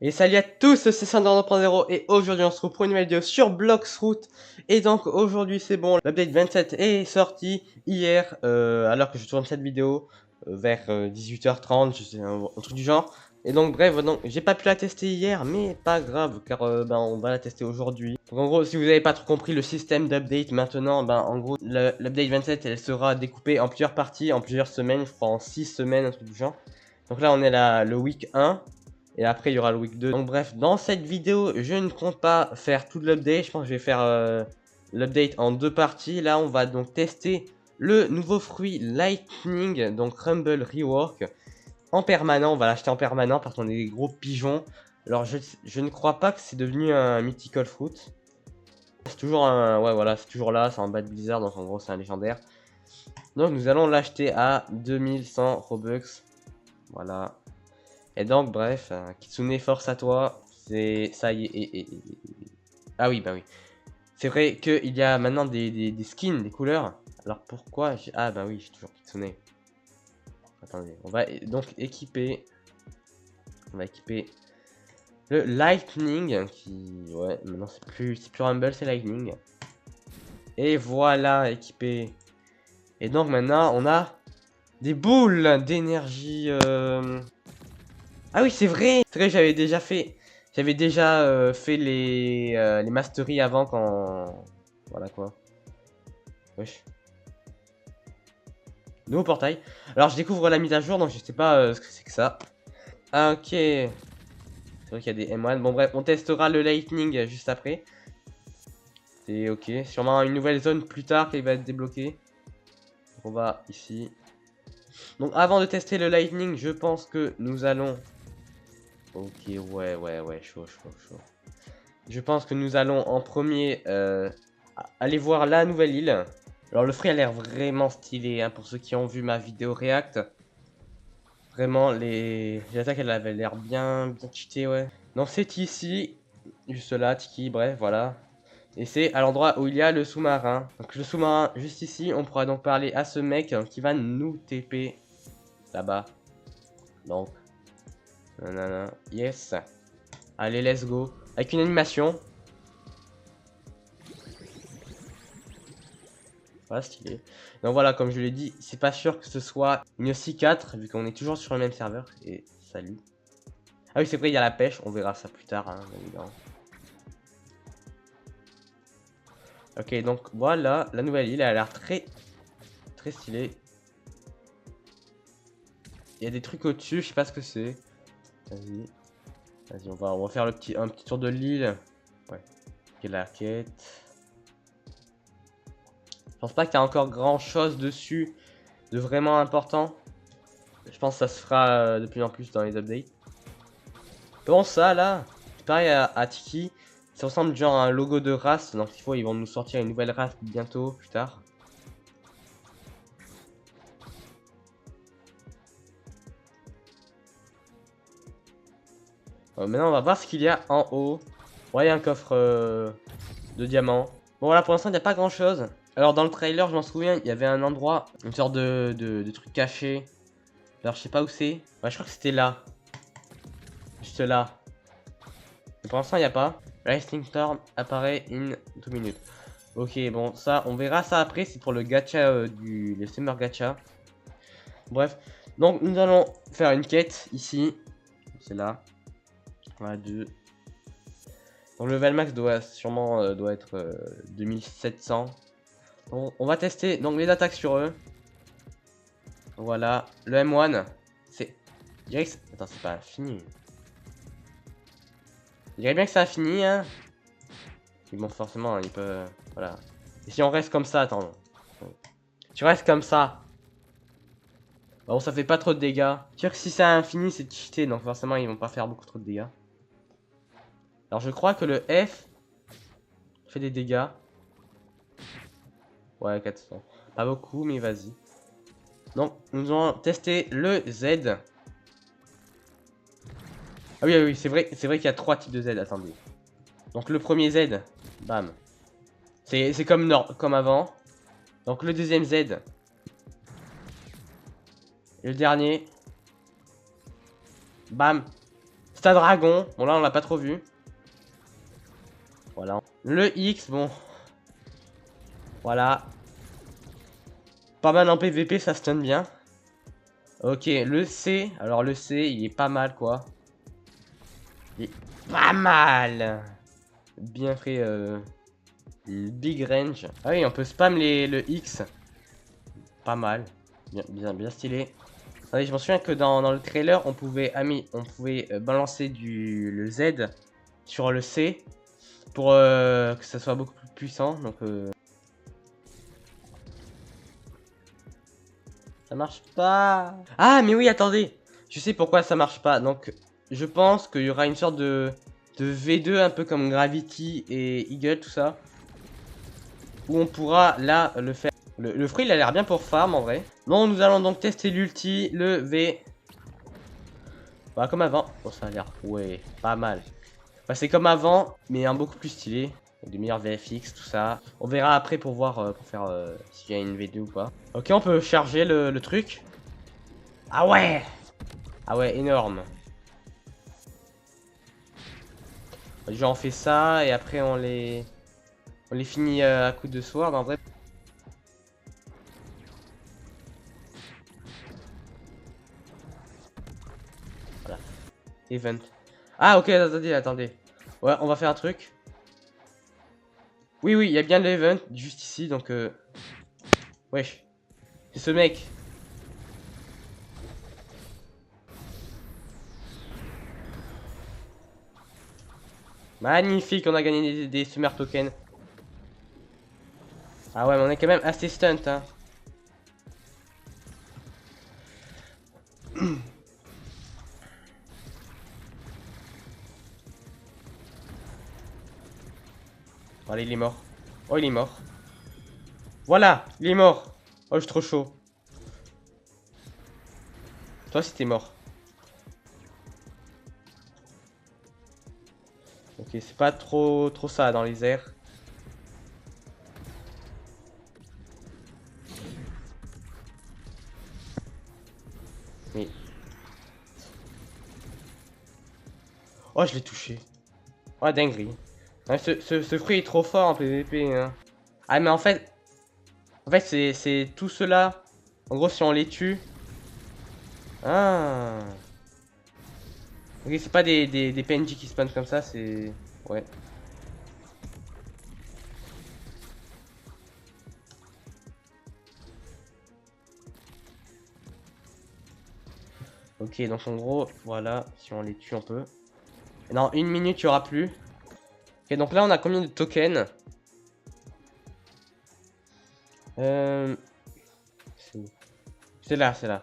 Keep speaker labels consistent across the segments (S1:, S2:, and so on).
S1: Et salut à tous, c'est Sandor 2.0 et aujourd'hui on se retrouve pour une nouvelle vidéo sur Bloxroot. Et donc aujourd'hui c'est bon, l'update 27 est sorti hier, alors que je tourne cette vidéo, vers 18h30, je sais, un truc du genre. Et donc bref, donc j'ai pas pu la tester hier, mais pas grave, car on va la tester aujourd'hui. Donc en gros, si vous avez pas trop compris le système d'update maintenant, en gros, l'update 27 elle sera découpée en plusieurs parties, en plusieurs semaines, je crois en 6 semaines, un truc du genre. Donc là on est le week 1. Et après, il y aura le week 2. Donc bref, dans cette vidéo, je ne compte pas faire tout l'update. Je pense que je vais faire l'update en deux parties. Là, on va donc tester le nouveau fruit Lightning, donc Rumble Rework, en permanent. On va l'acheter en permanent parce qu'on est des gros pigeons. Alors, je ne crois pas que c'est devenu un Mythical Fruit. C'est toujours un... Ouais, voilà, c'est toujours là. C'est en Bad Blizzard, donc en gros, c'est un légendaire. Donc, nous allons l'acheter à 2100 Robux. Voilà. Et donc, bref, Kitsune, force à toi. C'est ça y est. Ah oui, bah oui. C'est vrai qu'il y a maintenant des skins, des couleurs. Alors pourquoi ah bah oui, j'ai toujours Kitsune. Attendez, on va donc équiper. On va équiper le Lightning qui, ouais, maintenant c'est plus Rumble, c'est Lightning. Et voilà, équipé. Et donc maintenant on a des boules d'énergie. Ah oui, c'est vrai. C'est vrai, j'avais déjà fait. J'avais déjà fait les masteries avant quand. Voilà quoi. Wesh. Nouveau portail. Alors je découvre la mise à jour, donc je sais pas ce que c'est que ça. Ah, ok. C'est vrai qu'il y a des M1. Bon bref, on testera le Lightning juste après. C'est ok. Sûrement une nouvelle zone plus tard qui va être débloquée. On va ici. Donc avant de tester le Lightning, je pense que nous allons... Ok, ouais, chaud. Je pense que nous allons en premier aller voir la nouvelle île. Alors le fruit a l'air vraiment stylé, hein, pour ceux qui ont vu ma vidéo React. Vraiment, les attaques, elles avaient l'air bien cheatées, ouais. Donc c'est ici, juste là, Tiki, bref, voilà. Et c'est à l'endroit où il y a le sous-marin. Donc le sous-marin, juste ici, on pourra donc parler à ce mec qui va nous TP là-bas. Donc, nanana, yes. Allez, let's go. Avec une animation. Voilà, stylé. Donc voilà, comme je l'ai dit, c'est pas sûr que ce soit une C4, vu qu'on est toujours sur le même serveur. Et salut. Ah oui, c'est vrai, il y a la pêche, on verra ça plus tard, hein, évidemment. Ok, donc voilà, la nouvelle île, elle a l'air très stylée. Il y a des trucs au-dessus, je sais pas ce que c'est. Vas-y, on va faire un petit tour de l'île. Ouais. Ok, la quête. Je pense pas qu'il y a encore grand chose dessus de vraiment important. Je pense que ça se fera de plus en plus dans les updates. Bon, ça là, pareil à Tiki, ça ressemble genre à un logo de race. Donc il faut, ils vont nous sortir une nouvelle race bientôt, plus tard. Maintenant, on va voir ce qu'il y a en haut. Ouais, il y a un coffre de diamants. Bon, voilà, pour l'instant, il n'y a pas grand chose. Alors, dans le trailer, je m'en souviens, il y avait un endroit, une sorte de truc caché. Alors, je sais pas où c'est. Ouais, je crois que c'était là. Juste là. Mais pour l'instant, il n'y a pas. Lightning Storm apparaît in 2 minutes. Ok, bon, ça, on verra ça après. C'est pour le gacha le Summer Gacha. Bref. Donc, nous allons faire une quête ici. C'est là. Voilà, 2. Donc, le level max doit sûrement doit être 2700. On va tester donc les attaques sur eux. Voilà, le M1, c'est... Attends, c'est pas fini. Je dirais bien que ça a fini, hein. Mais bon, forcément, il peut... Voilà. Et si on reste comme ça, attends. Tu restes comme ça. Bon, ça fait pas trop de dégâts. C'est sûr que si c'est infini, c'est cheaté, donc forcément, ils vont pas faire beaucoup trop de dégâts. Alors, je crois que le F fait des dégâts. Ouais, 400. Pas beaucoup, mais vas-y. Donc, nous allons tester le Z. Ah oui, c'est vrai qu'il y a 3 types de Z, attendez. Donc le premier Z, bam. C'est comme avant. Donc le deuxième Z. Et le dernier. Bam. Stade dragon. Bon là on l'a pas trop vu. Voilà. Le X, bon. Voilà. Pas mal en PVP, ça stun bien. Ok, le C. Alors le C, il est pas mal quoi. Il est pas mal. Bien fait. Le big range. Ah oui, on peut spam le X. Pas mal. Bien stylé. Ah oui, je m'en souviens que dans le trailer, on pouvait balancer le Z sur le C pour que ça soit beaucoup plus puissant. Donc ça marche pas. Ah mais oui, attendez. Je sais pourquoi ça marche pas. Donc je pense qu'il y aura une sorte de V2 un peu comme Gravity et Eagle, tout ça. Où on pourra là le faire. Le fruit il a l'air bien pour farm en vrai. Non, nous allons donc tester l'ulti, le V. Bah comme avant. Bon ça a l'air, ouais, pas mal. Bah c'est comme avant, mais un beaucoup plus stylé. Avec des meilleurs VFX, tout ça. On verra après pour voir, pour faire s'il y a une V2 ou pas. Ok, on peut charger le truc. Ah ouais! Ah ouais, énorme. Genre on fait ça et après on les finit à coup de sword en vrai. Voilà. Event. Ah ok, attendez. Ouais, on va faire un truc. Oui, il y a bien l'event juste ici, donc wesh. C'est ce mec. Magnifique, on a gagné des summer tokens. Ah ouais, mais on est quand même assez stunt, hein. Allez, il est mort. Oh, il est mort. Voilà, il est mort. Oh, je suis trop chaud. Toi, si t'es mort. Ok, c'est pas trop ça dans les airs. Mais... Oh, je l'ai touché. Oh, dinguerie. Ouais, ce fruit est trop fort en PvP, hein. Ah, mais en fait c'est tout cela. En gros, si on les tue... Ah. Ok, c'est pas des PNJ qui spawnent comme ça, c'est... Ouais. Ok, donc en gros, voilà, si on les tue, on peut. Non, une minute, il n'y aura plus. Ok, donc là, on a combien de tokens? C'est là, c'est là.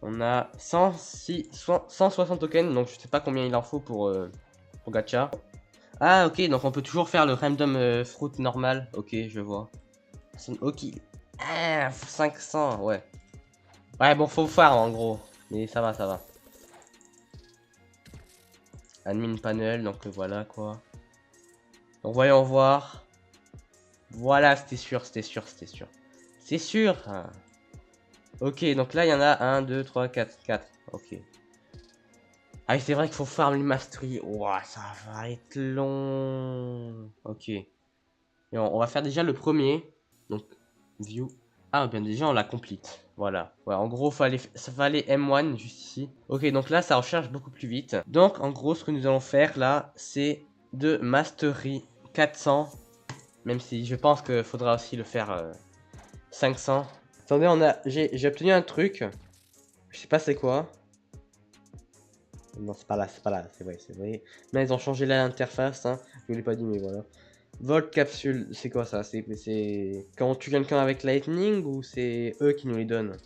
S1: On a 160 tokens, donc je sais pas combien il en faut pour gacha. Ah, ok, donc on peut toujours faire le random fruit normal. Ok, je vois. Ok. Ah, 500, ouais. Ouais, bon, faut farm en gros. Mais ça va, ça va. Admin panel, donc voilà quoi. Donc voyons voir. Voilà, c'était sûr. C'est sûr. Ah. Ok, donc là, il y en a 1, 2, 3, 4. 4. Ok. Ah, c'est vrai qu'il faut farm les mastery. Ouah, ça va être long. Ok. Et on va faire déjà le premier. Donc, view. Ah, bien déjà, on l'a complete. Voilà. Ouais, en gros, ça fallait M1 juste ici. Ok, donc là, ça recharge beaucoup plus vite. Donc, en gros, ce que nous allons faire là, c'est de mastery 400. Même si je pense qu'il faudra aussi le faire 500. Attendez, j'ai obtenu un truc. Je sais pas c'est quoi. Non, c'est pas là, c'est vrai. Là, ils ont changé l'interface, hein. Je vous l'ai pas dit, mais voilà. Volt capsule, c'est quoi ça? C'est quand on tue quelqu'un avec lightning ou c'est eux qui nous les donnent?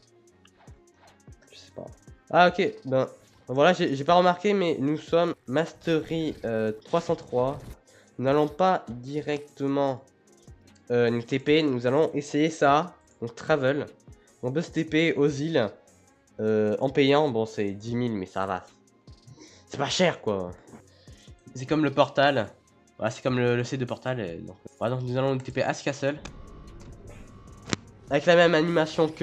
S1: Je sais pas. Ah, ok, ben voilà, j'ai pas remarqué, mais nous sommes Mastery 303. Nous n'allons pas directement nous TP, nous allons essayer ça. Donc, travel. On peut se TP aux îles en payant. Bon, c'est 10 000, mais ça va. C'est pas cher, quoi. C'est comme le portal. Voilà, c'est comme le C de portal. Donc, voilà, donc nous allons nous TP à ce castle. Avec la même animation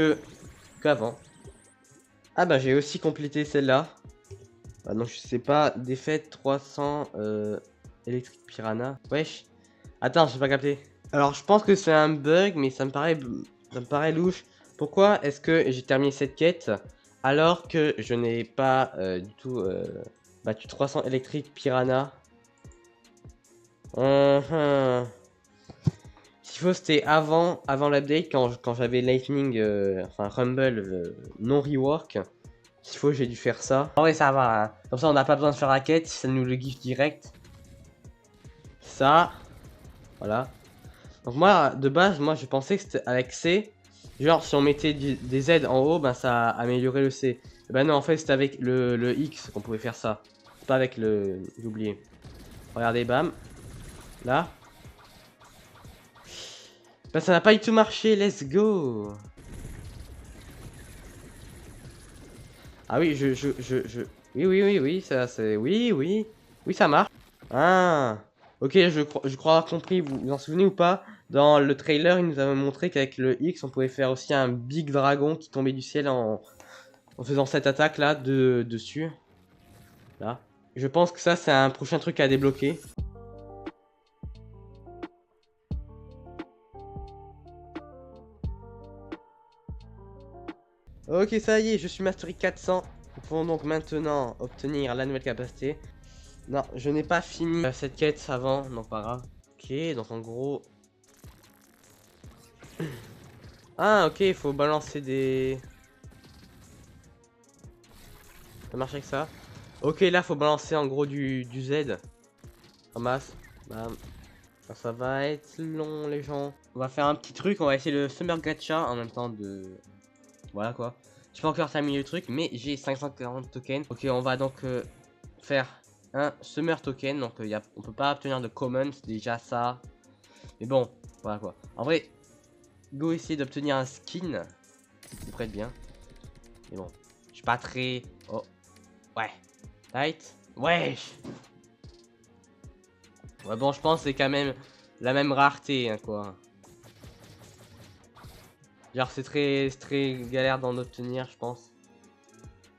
S1: qu'avant. Ah bah j'ai aussi complété celle-là. Ah non, je sais pas. Défaite 300 électrique piranha. Wesh. Attends, j'ai pas capté. Alors, je pense que c'est un bug, mais ça me paraît louche. Pourquoi est-ce que j'ai terminé cette quête alors que je n'ai pas du tout battu 300 électrique piranha? S'il faut, c'était avant l'update, quand j'avais Lightning, enfin Rumble non rework. S'il faut, j'ai dû faire ça. En vrai, ça va, hein. Comme ça, on n'a pas besoin de faire la quête, ça nous le gift direct. Ça, voilà. Donc moi, de base, moi, je pensais que c'était avec C. Genre, si on mettait des Z en haut, ben ça améliorait le C. Et ben non, en fait, c'était avec le X qu'on pouvait faire ça. C'est pas avec le... J'ai oublié. Regardez, bam. Là. Ben ça n'a pas du tout marché, let's go. Ah oui, oui, ça c'est... Oui, oui. Oui, ça marche. Ah. Ok, je crois avoir compris, vous vous en souvenez ou pas? Dans le trailer, il nous avait montré qu'avec le X, on pouvait faire aussi un big dragon qui tombait du ciel en faisant cette attaque là, dessus. Là. Je pense que ça, c'est un prochain truc à débloquer. Ok, ça y est, je suis Mastery 400. Nous pouvons donc maintenant obtenir la nouvelle capacité. Non, je n'ai pas fini cette quête avant, donc pas grave. Ok, donc en gros... Ah, ok, il faut balancer des... Ça marche avec ça. Ok, là, faut balancer en gros du Z. Ramasse. Bam. Ça va être long, les gens. On va faire un petit truc, on va essayer le Summer Gacha en même temps de... Voilà, quoi. Je peux encore terminer le truc, mais j'ai 540 tokens. Ok, on va donc faire un Summer Token. Donc, on peut pas obtenir de Common, c'est déjà ça. Mais bon, voilà, quoi. En vrai, go essayer d'obtenir un skin. Vous prête bien. Mais bon, je suis pas très... Oh, ouais. Tight. Wesh. Ouais, bon, je pense que c'est quand même la même rareté, hein, quoi. Genre, c'est très galère d'en obtenir, je pense.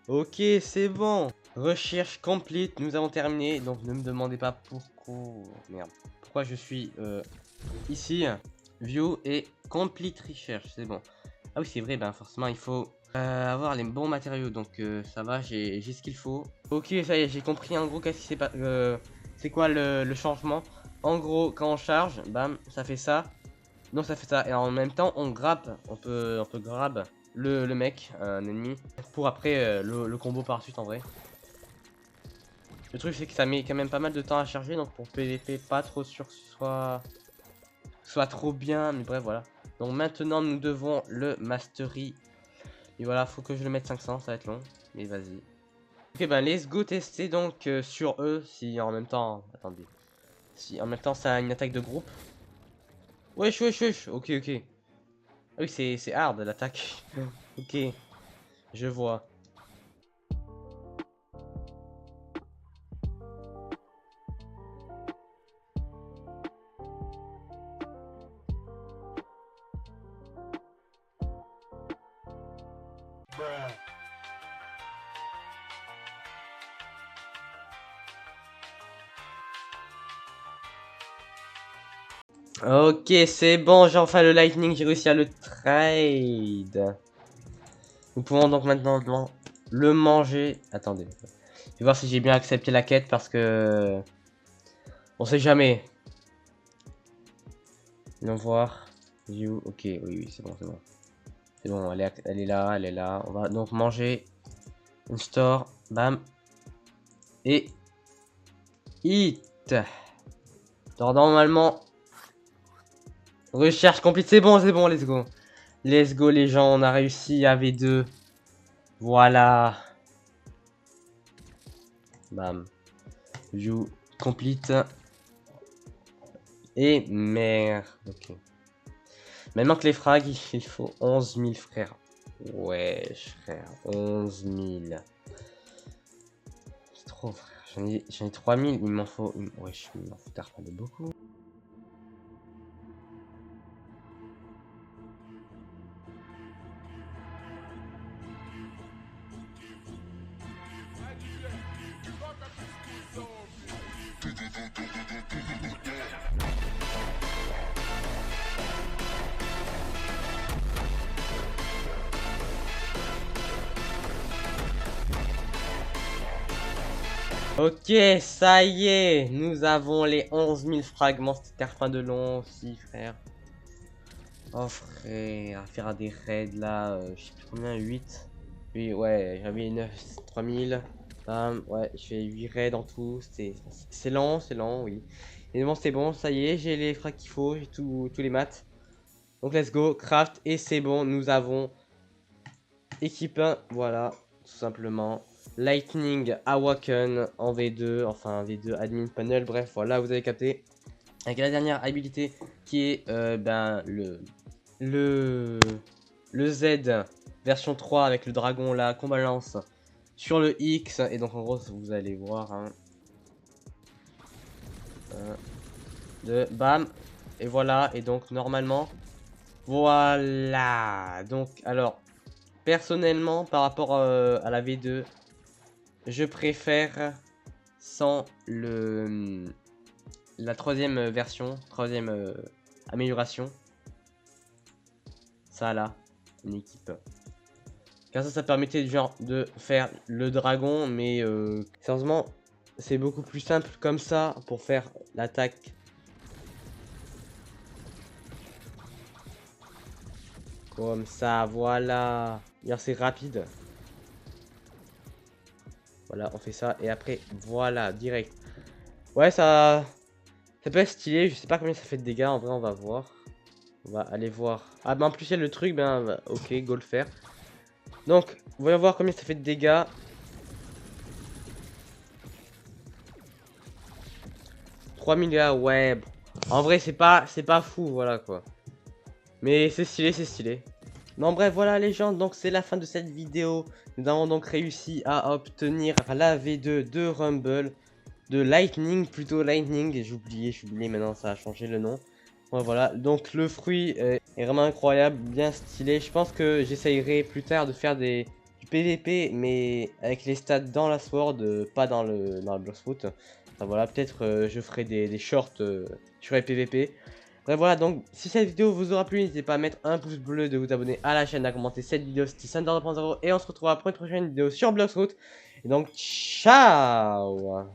S1: Ok, c'est bon. Recherche complete, nous avons terminé. Donc, ne me demandez pas pourquoi... Merde. Pourquoi je suis ici. View et complete research, c'est bon. Ah oui, c'est vrai, ben forcément, il faut avoir les bons matériaux. Donc, ça va, j'ai ce qu'il faut. Ok, ça y est, j'ai compris en gros qu'est-ce qui s'est pas... c'est quoi le changement. En gros, quand on charge, bam, ça fait ça. Non, ça fait ça. Et en même temps, on grappe. On peut grab le mec, un ennemi. Pour après le combo par suite en vrai. Le truc, c'est que ça met quand même pas mal de temps à charger. Donc pour PVP, pas trop sûr que ce soit trop bien. Mais bref, voilà. Donc maintenant, nous devons le mastery. Et voilà, faut que je le mette 500. Ça va être long. Mais vas-y. Ok, ben let's go tester donc sur eux. Si en même temps. Attendez. Si en même temps, ça a une attaque de groupe. Wesh, wesh, wesh. Ok, ok. Ah oui, c'est hard l'attaque. Ok, je vois. Ok, c'est bon, j'ai enfin le lightning, j'ai réussi à le trade. Nous pouvons donc maintenant le manger. Attendez. Je vais voir si j'ai bien accepté la quête parce que... On sait jamais. Allons voir. View. Ok, oui, oui, c'est bon, c'est bon. C'est bon, elle est là, elle est là. On va donc manger. Une store. Bam. Et... Eat. Alors normalement... Recherche complète. C'est bon, let's go. Let's go les gens, on a réussi à V2. Voilà. Bam. View complete. Et merde. Ok. Maintenant que les frags, il faut 11 000 frères. Wesh frère. 11 000. C'est trop frère. J'en ai 3 000. Il m'en faut... Wesh, il m'en faut pas de beaucoup. Ok, ça y est, nous avons les 11 000 fragments. C'était un fin de long aussi, frère. Oh, frère, à faire des raids là, je sais plus combien, 8. Oui, ouais, j'avais 9, 3000. Ouais, je fais 8 raids en tout. C'est lent, oui. Et bon, c'est bon, ça y est, j'ai les frags qu'il faut, j'ai tous les mats. Donc, let's go, craft, et c'est bon, nous avons équipe 1, voilà, tout simplement. Lightning Awaken en V2, enfin V2 Admin Panel, bref, voilà, vous avez capté. Avec la dernière habilité qui est ben, le Z version 3 avec le dragon là qu'on balance sur le X. Et donc en gros, vous allez voir. Hein, 2, bam. Et voilà, et donc normalement, voilà. Donc alors, personnellement, par rapport à la V2, je préfère sans la troisième version, troisième amélioration. Ça là, une équipe. Car ça permettait genre de faire le dragon, mais sérieusement, c'est beaucoup plus simple comme ça pour faire l'attaque. Comme ça, voilà. C'est rapide. Voilà, on fait ça. Et après, voilà, direct. Ouais, ça peut être stylé. Je sais pas combien ça fait de dégâts. En vrai, on va voir. On va aller voir. Ah, bah en plus, il y a le truc. Ben, ok, go le faire. Donc, voyons voir combien ça fait de dégâts. 3000 dégâts, ouais. En vrai, c'est pas fou, voilà quoi. Mais c'est stylé, c'est stylé. Non, bref, voilà les gens, donc c'est la fin de cette vidéo. Nous avons donc réussi à obtenir la V2 de Rumble, de Lightning, plutôt Lightning. J'ai oublié, maintenant ça a changé le nom. Ouais, voilà, donc le fruit est vraiment incroyable, bien stylé. Je pense que j'essayerai plus tard de faire du PVP, mais avec les stats dans la Sword, pas dans le Bloxroot. Enfin, voilà, peut-être je ferai des shorts sur les PVP. Bref, voilà, donc si cette vidéo vous aura plu, n'hésitez pas à mettre un pouce bleu, de vous abonner à la chaîne, à commenter cette vidéo. C'était Sander 2.0 et on se retrouvera pour une prochaine vidéo sur Bloxroot. Et donc, ciao!